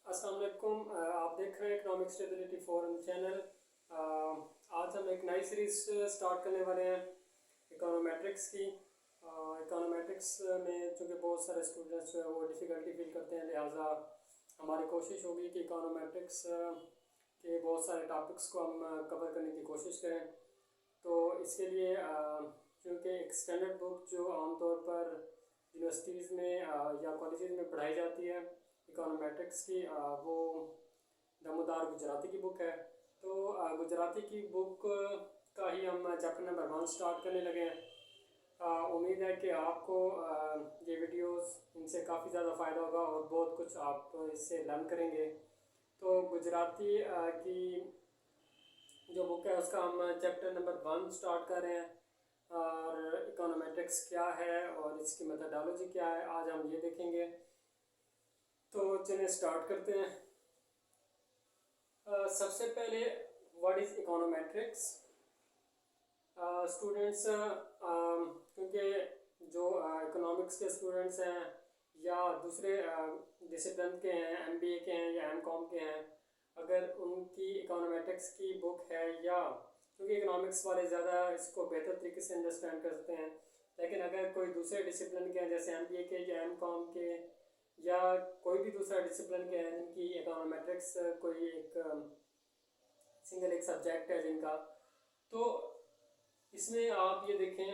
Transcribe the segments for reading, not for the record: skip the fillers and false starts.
अस्सलाम वालेकुम। आप देख रहे हैं इकोनॉमिक स्टेबिलिटी फोरम चैनल। आज हम एक नई सीरीज़ स्टार्ट करने वाले हैं इकोनोमेट्रिक्स की। इकोनोमेट्रिक्स में चूँकि बहुत सारे स्टूडेंट्स जो है वो डिफ़िकल्टी फील करते हैं, लिहाजा हमारी कोशिश होगी कि इकोनोमेट्रिक्स के बहुत सारे टॉपिक्स को हम कवर करने की कोशिश करें। तो इसके लिए चूँकि एक स्टैंडर्ड बुक जो आमतौर पर यूनिवर्सिटीज़ में या कॉलेजेस में पढ़ाई जाती है इकोनोमेट्रिक्स की, वो दमोदार गुजराती की बुक है। तो गुजराती की बुक का ही हम चैप्टर नंबर 1 स्टार्ट करने लगे हैं। उम्मीद है कि आपको ये वीडियोस इनसे काफ़ी ज़्यादा फ़ायदा होगा और बहुत कुछ आप इससे लर्न करेंगे। तो गुजराती की जो बुक है उसका हम चैप्टर नंबर 1 स्टार्ट कर रहे हैं और इकोनोमेट्रिक्स क्या है और इसकी मेथडोलॉजी क्या है, आज हम ये देखेंगे। तो चलिए स्टार्ट करते हैं। सबसे पहले व्हाट इज़ इकोनोमेट्रिक्स। स्टूडेंट्स क्योंकि जो इकोनॉमिक्स के स्टूडेंट्स हैं या दूसरे डिसिप्लिन के हैं, एमबीए के हैं या एमकॉम के हैं, अगर उनकी इकोनोमेट्रिक्स की बुक है, या क्योंकि इकोनॉमिक्स वाले ज़्यादा इसको बेहतर तरीके से अंडरस्टैंड करते हैं, लेकिन अगर कोई दूसरे डिसिप्लिन के हैं जैसे एमबीए के या एमकॉम के या कोई भी दूसरा डिसिप्लिन के हैं जिनकी इकोनोमेट्रिक्स कोई एक सिंगल एक सब्जेक्ट है जिनका, तो इसमें आप ये देखें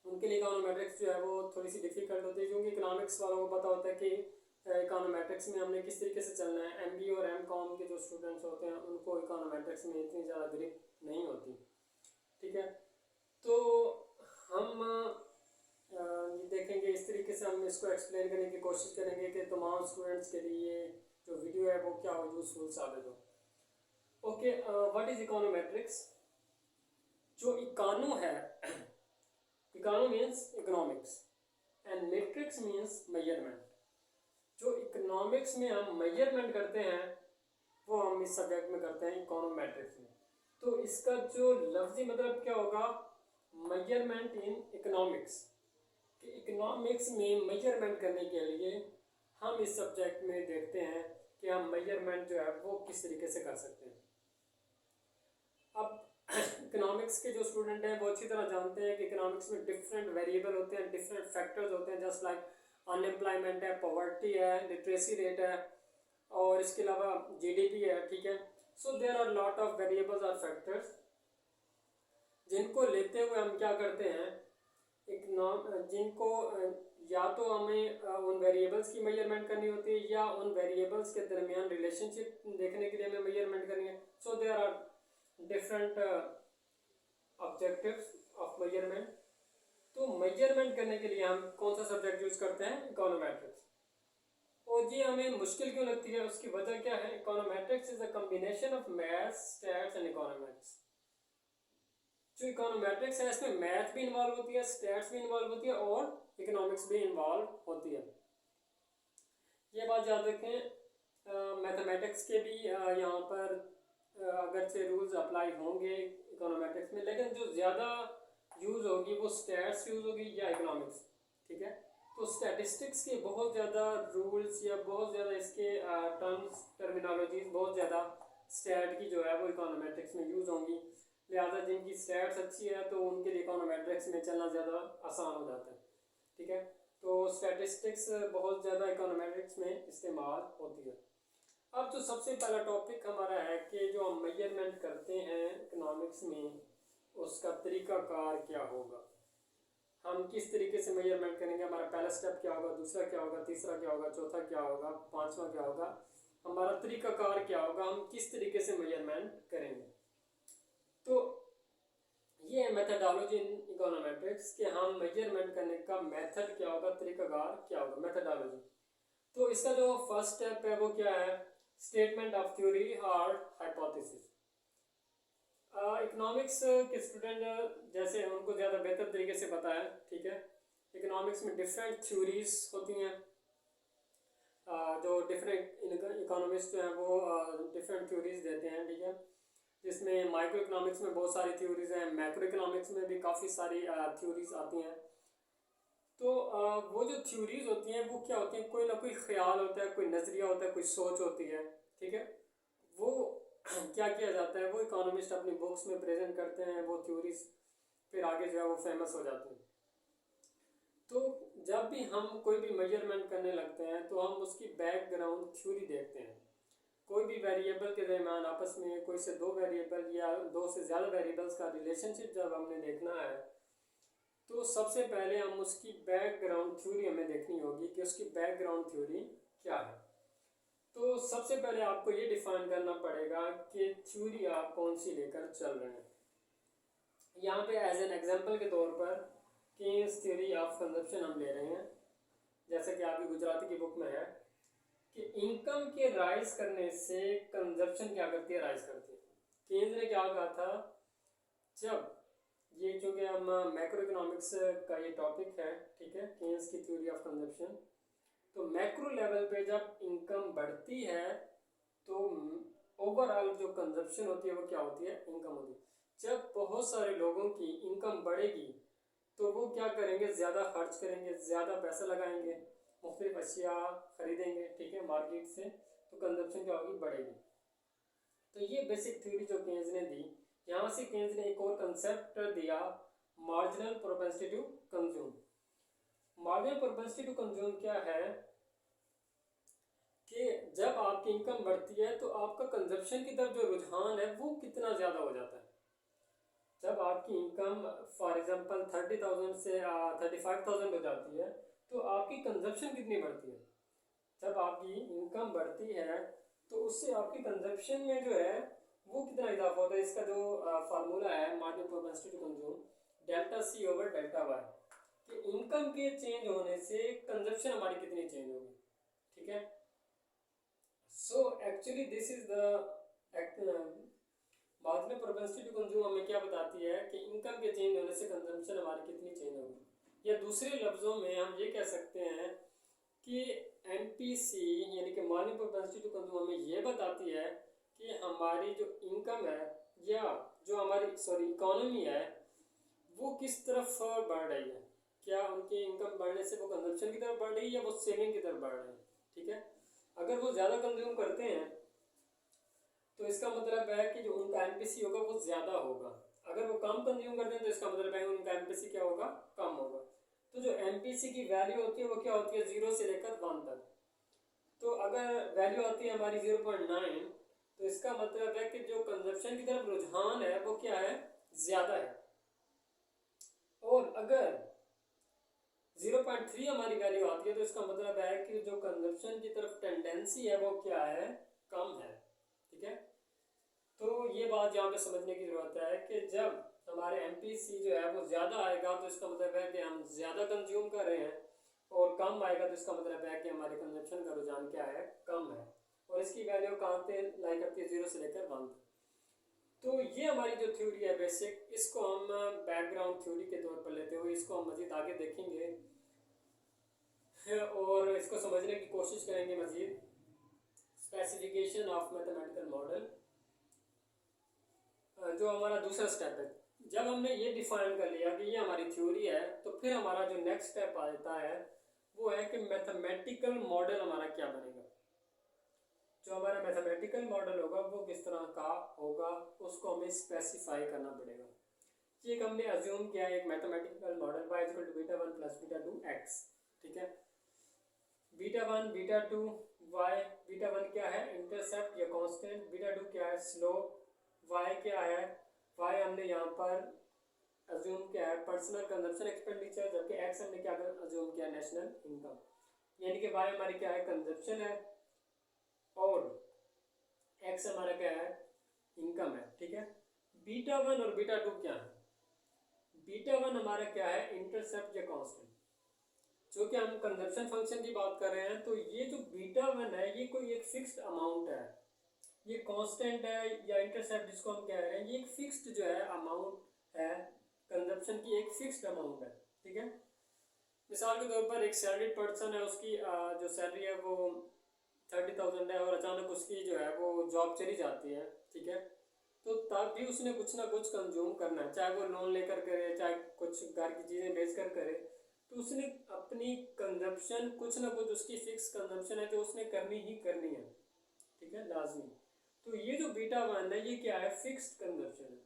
उनके लिए इकोनोमेट्रिक्स जो है वो थोड़ी सी डिफ़िकल्ट होती है, क्योंकि इकोनॉमिक्स वालों को पता होता है कि इकोनोमेट्रिक्स में हमने किस तरीके से चलना है। एमबीए और एमकॉम के जो स्टूडेंट्स होते हैं उनको इकोनोमेट्रिक्स में इतनी ज़्यादा ग्रिप नहीं होती। ठीक है, तो हम ये देखेंगे, इस तरीके से हम इसको एक्सप्लेन करने की कोशिश करेंगे कि तमाम स्टूडेंट्स के लिए जो वीडियो है वो क्या हो, यूजफुल साबित हो। Okay, what is econometrics. जो इकानो है, econo means economics and metrics means measurement. जो इकोनॉमिक्स में हम मेजरमेंट करते हैं वो हम इस सब्जेक्ट में करते हैं इकोनोमेट्रिक्स में। तो इसका जो लफ्जी मतलब क्या होगा, मेजरमेंट इन इकोनॉमिक्स, कि इकोनॉमिक्स में मेजरमेंट करने के लिए हम इस सब्जेक्ट में देखते हैं कि हम मेजरमेंट जो है वो किस तरीके से कर सकते हैं। अब इकोनॉमिक्स के जो स्टूडेंट हैं वो अच्छी तरह जानते हैं कि इकोनॉमिक्स में डिफरेंट वेरिएबल होते हैं, डिफरेंट फैक्टर्स होते हैं, जस्ट लाइक अनएम्प्लॉयमेंट है, पॉवर्टी है, लिटरेसी रेट है और इसके अलावा जीडीपी है। ठीक है, so there are lot of variables और फैक्टर्स जिनको लेते हुए हम क्या करते हैं, जिनको या तो हमें उन वेरिएबल्स की मेजरमेंट करनी होती है या उन वेरिएबल्स के दरमियान रिलेशनशिप देखने के लिए हमें मेजरमेंट करनी है। So there are different objectives of measurement. तो मेजरमेंट करने के लिए हम कौन सा सब्जेक्ट यूज करते हैं, इकोनोमेट्रिक्स। और ये हमें मुश्किल क्यों लगती है, उसकी वजह क्या है। Econometrics is a combination of maths, stats and economics. जो इकोनोमेट्रिक्स है इसमें मैथ भी इन्वॉल्व होती है, स्टैट्स भी इन्वॉल्व होती है और इकोनॉमिक्स भी इन्वॉल्व होती है। ये बात याद रखें। मैथमेटिक्स के भी यहाँ पर अगरचे रूल्स अप्लाई होंगे इकोनोमेट्रिक्स में, लेकिन जो ज़्यादा यूज़ होगी वो स्टैट्स यूज़ होगी या इकोनॉमिक्स। ठीक है, तो स्टैटिस्टिक्स के बहुत ज़्यादा रूल्स या बहुत ज़्यादा इसके टर्म्स टर्मिनोलॉजीज बहुत ज़्यादा स्टैट की जो है वो इकोनोमेट्रिक्स में यूज़ होंगी। लिहाजा जिनकी स्टैट्स अच्छी है तो उनके लिए इकोनोमेट्रिक्स में चलना ज़्यादा आसान हो जाता है। ठीक है, तो स्टैटिस्टिक्स बहुत ज़्यादा इकोनोमेट्रिक्स में इस्तेमाल होती है। अब जो सबसे पहला टॉपिक हमारा है कि जो हम मेजरमेंट करते हैं इकोनॉमिक्स में उसका तरीक़ाकार क्या होगा, हम किस तरीके से मेजरमेंट करेंगे, हमारा पहला स्टेप क्या होगा, दूसरा क्या होगा, तीसरा क्या होगा, चौथा क्या होगा, पांचवा क्या होगा, हमारा तरीक़ाकार क्या होगा, हम किस तरीके से मेजरमेंट करेंगे। तो ये है मेथडोलॉजी इन इकोनोमेट्रिक्स कि हम मेजरमेंट करने का मेथड क्या होगा, तरीक़ाकार क्या होगा, मेथडोलॉजी। तो इसका जो फर्स्ट स्टेप है वो क्या है, स्टेटमेंट ऑफ थ्योरी और हाइपोथेसिस। इकोनॉमिक्स के स्टूडेंट जैसे उनको ज़्यादा बेहतर तरीके से पता है। ठीक है, इकोनॉमिक्स में डिफरेंट थ्योरीज होती हैं। जो डिफरेंट इकोनॉमिस्ट जो हैं वो डिफरेंट थ्योरीज देते हैं। ठीक है, जिसमें माइक्रो इकोनॉमिक्स में बहुत सारी थ्योरीज हैं, मैक्रो इकोनॉमिक्स में भी काफ़ी सारी थ्योरीज आती हैं। तो वो जो थ्योरीज होती हैं वो क्या होती हैं, कोई ना कोई ख्याल होता है, कोई नज़रिया होता है, कोई सोच होती है, ठीक है। वो क्या किया जाता है, वो इकोनॉमिस्ट अपनी बुक्स में प्रेजेंट करते हैं, वो थ्योरीज फिर आगे जो है वो फेमस हो जाती हैं। तो जब भी हम कोई भी मेजरमेंट करने लगते हैं तो हम उसकी बैकग्राउंड थ्योरी देखते हैं। कोई भी वेरिएबल के दरमियान आपस में कोई से दो वेरिएबल या दो से ज़्यादा वेरिएबल्स का रिलेशनशिप जब हमने देखना है तो सबसे पहले हम उसकी बैकग्राउंड थ्योरी हमें देखनी होगी कि उसकी बैकग्राउंड थ्योरी क्या है। तो सबसे पहले आपको ये डिफाइन करना पड़ेगा कि थ्योरी आप कौन सी लेकर चल रहे हैं। यहाँ पे एज एन एग्जांपल के तौर पर केन्स थ्योरी ऑफ कंजप्शन हम ले रहे हैं, जैसे कि आपकी गुजराती की बुक में है कि इनकम के राइज करने से कंजप्शन क्या करती है, राइज करती है। केन्स ने क्या कहा था, जब ये चूँकि हम मैक्रो इकोनॉमिक्स का ये टॉपिक है, ठीक है, केन्स की थ्योरी ऑफ कंजप्शन, तो मैक्रो लेवल पे जब इनकम बढ़ती है तो ओवरऑल जो कंजप्शन होती है वो क्या होती है, इनकम होती है। जब बहुत सारे लोगों की इनकम बढ़ेगी तो वो क्या करेंगे, ज़्यादा खर्च करेंगे, ज़्यादा पैसा लगाएंगे, मुख्तलिफ अशिया खरीदेंगे, ठीक है, मार्केट से, तो कंजप्शन क्या होगी, बढ़ेगी। तो ये बेसिक थ्योरी जो केन्स ने दी। यहाँ से केन्स ने एक और कंसेप्ट दिया, marginal propensity to consume. Marginal propensity to consume क्या है कि जब आपकी इनकम बढ़ती है तो आपका कंजप्शन की तरफ जो रुझान है वो कितना ज़्यादा हो जाता है। जब आपकी इनकम फॉर एग्जांपल 30,000 से 35,000 हो जाती है तो आपकी कंजप्शन कितनी बढ़ती है। जब आपकी इनकम बढ़ती है तो उससे आपकी कंजप्शन में जो है वो कितना इजाफा होता है। इसका जो फार्मूला है marginal propensity to consume, delta C over delta Y, कि इनकम के चेंज होने से कंजप्शन हमारी कितनी चेंज होगी, ठीक है। So actually this is the marginal propensity to consume हमें क्या बताती है कि इनकम के चेंज होने से कंजम्पशन हमारी कितनी चेंज होगी। या दूसरे लफ्ज़ों में हम ये कह सकते हैं कि एमपीसी यानी कि मार्जिनल प्रोपेंसिटी टू कंज्यूम हमें ये बताती है कि हमारी जो इनकम है या जो हमारी इकोनॉमी है वो किस तरफ बढ़ रही है। क्या उनकी इनकम बढ़ने से वो कंजम्पशन की तरफ बढ़ रही है या वो सेविंग की तरफ बढ़ रही है, ठीक है। अगर वो ज़्यादा कंज्यूम करते हैं तो इसका मतलब है कि जो उनका एमपीसी होगा वो ज़्यादा होगा। अगर वो कम कंज्यूम करते हैं तो इसका मतलब है उनका एमपीसी क्या होगा, कम होगा। तो जो एमपीसी की वैल्यू होती है वो क्या होती है, 0 से लेकर 1 तक। तो अगर वैल्यू आती है हमारी 0.9 तो इसका मतलब है कि जो कंजप्शन की तरफ रुझान है वो क्या है, ज़्यादा है। और अगर 0.3 हमारी वैल्यू आती है तो इसका मतलब है कि जो कंजप्शन की तरफ टेंडेंसी है वो क्या है, कम है, ठीक है। तो ये बात यहाँ पे समझने की ज़रूरत है कि जब हमारे एमपीसी जो है वो ज़्यादा आएगा तो इसका मतलब है कि हम ज़्यादा कंज्यूम कर रहे हैं, और कम आएगा तो इसका मतलब है कि हमारे कंजप्शन का रुझान क्या है, कम है। और इसकी वैल्यू कहाँ पे लाई करती है, 0 से लेकर 1 तक। तो ये हमारी जो थ्योरी है बेसिक, इसको हम बैकग्राउंड थ्योरी के तौर पर लेते हुए इसको हम मज़ीद आगे देखेंगे और इसको समझने की कोशिश करेंगे मज़ीद। स्पेसिफिकेशन ऑफ मैथमेटिकल मॉडल जो हमारा दूसरा स्टेप है। जब हमने ये डिफाइन कर लिया कि ये हमारी थ्योरी है तो फिर हमारा जो नेक्स्ट स्टेप आता है वो है कि मैथमेटिकल मॉडल हमारा क्या बनेगा। जो हमारा मैथमेटिकल मॉडल होगा वो किस तरह का होगा उसको हमें स्पेसिफाई करना पड़ेगा। ये एक हमने अज्यूम किया है एक mathematical model y equal to beta 1 plus beta 2 x, ठीक है। बीटा 1 बीटा 2 y, बीटा 1 क्या है, इंटरसेप्ट या कांस्टेंट, बीटा 2 क्या है, स्लोप, y क्या है, y हमने यहाँ पर अज्यूम किया है पर्सनल कंजप्शन एक्सपेंडिचर, जबकि x हमने क्या अज्यूम किया, नेशनल इनकम। यानी कि y हमारी क्या है, कंजप्शन है, और x हमारा क्या है, इनकम है, ठीक है। बीटा 1 और बीटा 2 क्या है, बीटा 1 हमारा क्या है, इंटरसेप्ट या कांस्टेंट। जो कि हम कंजप्शन फंक्शन की बात कर रहे हैं तो ये जो बीटा 1 है ये कोई एक फिक्स्ड अमाउंट है, ये कांस्टेंट है या इंटरसेप्ट जिसको हम कह रहे हैं, ये एक फिक्स्ड जो है अमाउंट है, कंजप्शन की एक फिक्स्ड अमाउंट है, ठीक है। मिसाल के तौर पर एक सैलरीड पर्सन है, उसकी जो सैलरी है वो 30,000 है और अचानक उसकी जो है वो जॉब चली जाती है, ठीक है। तो तब भी उसने कुछ ना कुछ कंज्यूम करना है, चाहे वो लोन लेकर करे, चाहे कुछ घर की चीज़ें बेच कर करे, तो उसने अपनी कंजप्शन कुछ ना कुछ उसकी फिक्स कंजप्शन है जो उसने करनी ही करनी है, ठीक है, लाजमी। तो ये जो बीटा वन है ये क्या है, फिक्स्ड कंजप्शन है,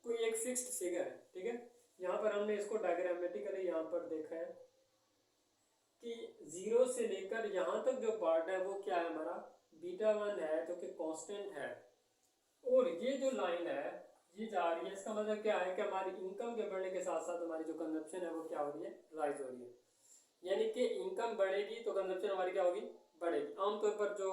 कोई एक फिक्स्ड फिगर है, ठीक है। यहाँ पर हमने इसको डायग्रामेटिकली यहाँ पर देखा है कि जीरो से लेकर यहाँ तक जो पार्ट है वो क्या है हमारा, बीटा वन है जो कि कांस्टेंट है, और ये जो लाइन है ये जा रही है, इसका मतलब क्या है कि हमारी इनकम के बढ़ने के साथ साथ हमारी जो कंजप्शन है वो क्या हो रही है, राइज हो रही है। यानी कि इनकम बढ़ेगी तो कंजप्शन हमारी क्या होगी, बढ़ेगी। आमतौर पर जो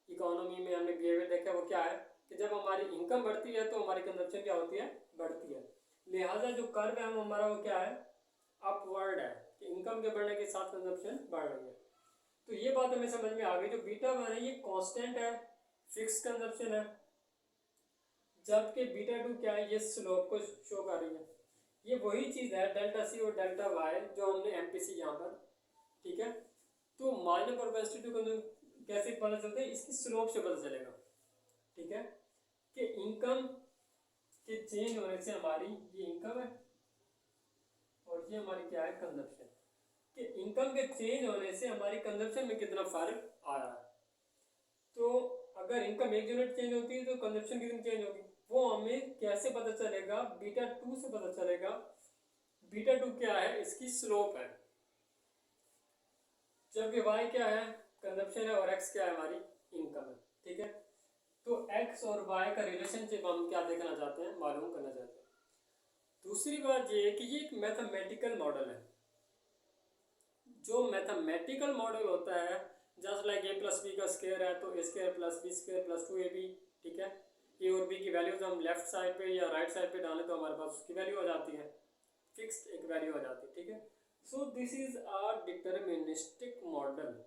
इकोनॉमी में हमने बिहेवियर देखा है वो क्या है कि जब हमारी इनकम बढ़ती है तो हमारी कंजप्शन क्या होती है, बढ़ती है। लिहाजा जो कर्व है हमारा वो क्या है, अपवर्ड है, कि इनकम के बढ़ने के साथ कंजप्शन बढ़ रही है। तो ये बात हमें समझ में आ गई, जो बीटा वन है ये कांस्टेंट है, फिक्स कंजप्शन है, जबकि बीटा टू क्या है, ये स्लोप को शो कर रही है। ये वही चीज़ है डेल्टा सी और डेल्टा वाई जो हमने एमपीसी यहाँ पर, ठीक है। तो मार्जिनल प्रोपेंसिटी को कैसे पता चलता है, इसकी स्लोप से पता चलेगा, ठीक है, कि इनकम के चेंज होने से हमारी ये इनकम है और ये हमारी क्या है, कंजप्शन, कि इनकम के चेंज होने से हमारी कंजप्शन में कितना फर्क आ रहा है। तो अगर इनकम एक यूनिट चेंज होती है तो कंजप्शन कितनी चेंज होगी, वो हमें कैसे पता चलेगा, बीटा टू से पता चलेगा। बीटा टू क्या है, इसकी स्लोप है, जबकि वाई क्या है, कंजप्शन है, और एक्स क्या है, हमारी इनकम है, ठीक है। तो एक्स और वाई का रिलेशनशिप हम क्या देखना चाहते हैं, मालूम करना चाहते हैं। दूसरी बात ये कि ये एक मैथमेटिकल मॉडल है। जो मैथमेटिकल मॉडल होता है, just like a plus b का स्क्वायर है तो a square plus b square plus two a b, ठीक है। ए और बी की वैल्यूज हम लेफ्ट साइड पे या राइट साइड पे डालें तो हमारे पास उसकी वैल्यू आ जाती है, फिक्स्ड एक वैल्यू आ जाती है, ठीक है। So this is a deterministic model.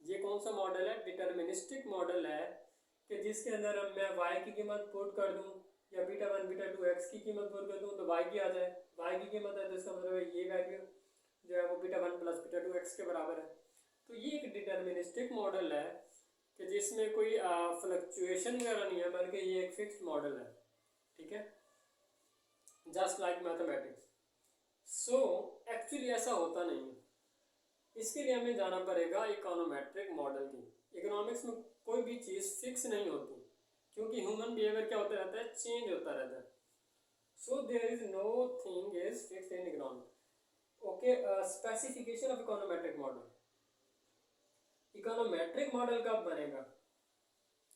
ये कौन सा मॉडल है, डिटर्मिनिस्टिक मॉडल है, कि जिसके अंदर हम मैं y की कीमत पुट कर दूं या beta one beta two x की कीमत पुट कर दूं तो y की आ जाए, y की कीमत है तो इसका मतलब है ये वैल्यू जो है वो beta one plus beta two x के बराबर है। तो ये एक डिटर्मिनिस्टिक मॉडल है कि जिसमें कोई फ्लक्चुएशन वगैरह नहीं है, बल्कि ये एक फिक्स्ड मॉडल है, ठीक है, just like mathematics. So actually ऐसा होता नहीं है, इसके लिए हमें जाना पड़ेगा इकोनोमेट्रिक मॉडल की। इकोनॉमिक्स में कोई भी चीज़ फिक्स नहीं होती, क्योंकि ह्यूमन बिहेवियर क्या होता रहता है, चेंज होता रहता है। So there is nothing is fixed in economics. Okay, specification of econometric model. Econometric model कब बनेगा,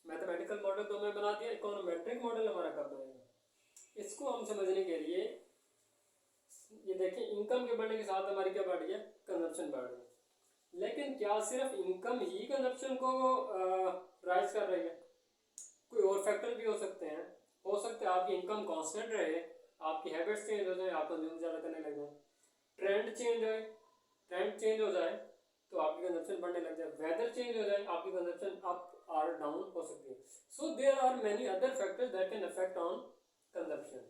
मैथमेटिकल मॉडल तो हमें बना दिया, इकोनोमेट्रिक मॉडल हमारा कब बनेगा, इसको हम समझने के लिए ये देखिए, इनकम के बढ़ने के साथ हमारी क्या बढ़ रही है, कंजप्शन बढ़ रही है। लेकिन क्या सिर्फ इनकम ही कंजप्शन को राइज कर रही है, कोई और फैक्टर भी हो सकते हैं। हो सकता है आपकी इनकम कांस्टेंट रहे, आपकी हैबिट्स चेंज हो जाए, आप कंज्यूम ज़्यादा करने लग जाए, ट्रेंड चेंज हो, ट्रेंड चेंज हो जाए तो आपकी कंजप्शन बढ़ने लग जाए, वेदर चेंज हो जाए आपकी कंजप्शन अप और डाउन हो सकती है। So there are many other factors that can affect on consumption.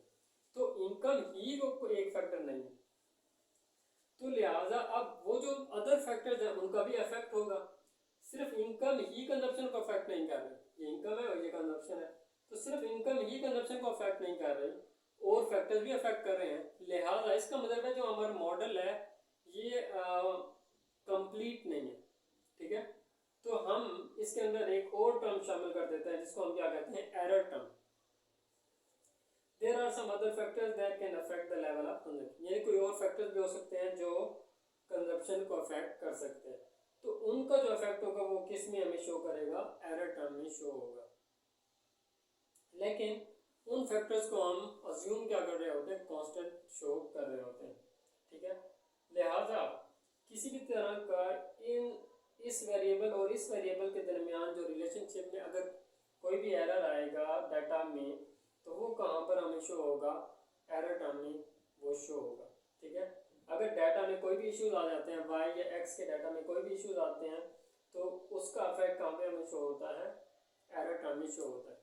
तो इनकम ही एक फैक्टर नहीं है, तो लिहाजा अब वो जो अदर फैक्टर्स हैं उनका भी अफेक्ट होगा। सिर्फ इनकम ही कंजप्शन को अफेक्ट नहीं कर रही, ये इनकम है और ये कंजप्शन है, तो सिर्फ इनकम ही कंजप्शन को अफेक्ट नहीं कर रही, और फैक्टर्स भी अफेक्ट कर रहे हैं। लिहाजा इसका मतलब है जो हमारा मॉडल है ये कंप्लीट नहीं है, ठीक है। तो हम इसके अंदर एक और टर्म शामिल कर देते हैं जिसको हम क्या कहते हैं, error term. There are some other factors that can affect the level of consumption, यानी कोई और फैक्टर्स भी हो सकते हैं जो कंजप्शन को अफेक्ट कर सकते हैं। तो उनका जो इफेक्ट होगा वो किस में हमें शो करेगा, एरर टर्म में शो होगा। लेकिन उन फैक्टर्स को हम अज्यूम क्या कर रहे होते हैं, कांस्टेंट शो कर रहे होते हैं, ठीक है। लिहाजा किसी भी तरह का इस वेरिएबल और इस वेरिएबल के दरमियान जो रिलेशनशिप में अगर कोई भी एरर आएगा डाटा में तो वो कहाँ पर हमें शो होगा, एरर टर्म में वो शो होगा, ठीक है। अगर डाटा में कोई भी इश्यूज आ जाते हैं, वाई या एक्स के डाटा में कोई भी इश्यूज आते हैं तो उसका इफेक्ट कहाँ पे हमें शो होता है, एरर टर्म में शो होता है।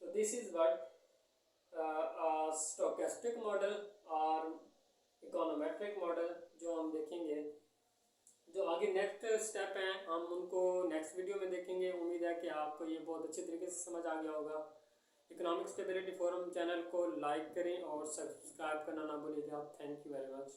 तो this is what stochastic model और इकोनोमेट्रिक मॉडल जो हम देखेंगे। जो आगे नेक्स्ट स्टेप हैं हम उनको नेक्स्ट वीडियो में देखेंगे। उम्मीद है कि आपको ये बहुत अच्छे तरीके से समझ आ गया होगा। इकोनॉमिक स्टेबिलिटी फोरम चैनल को लाइक करें और सब्सक्राइब करना ना भूलिएगा। Thank you very much.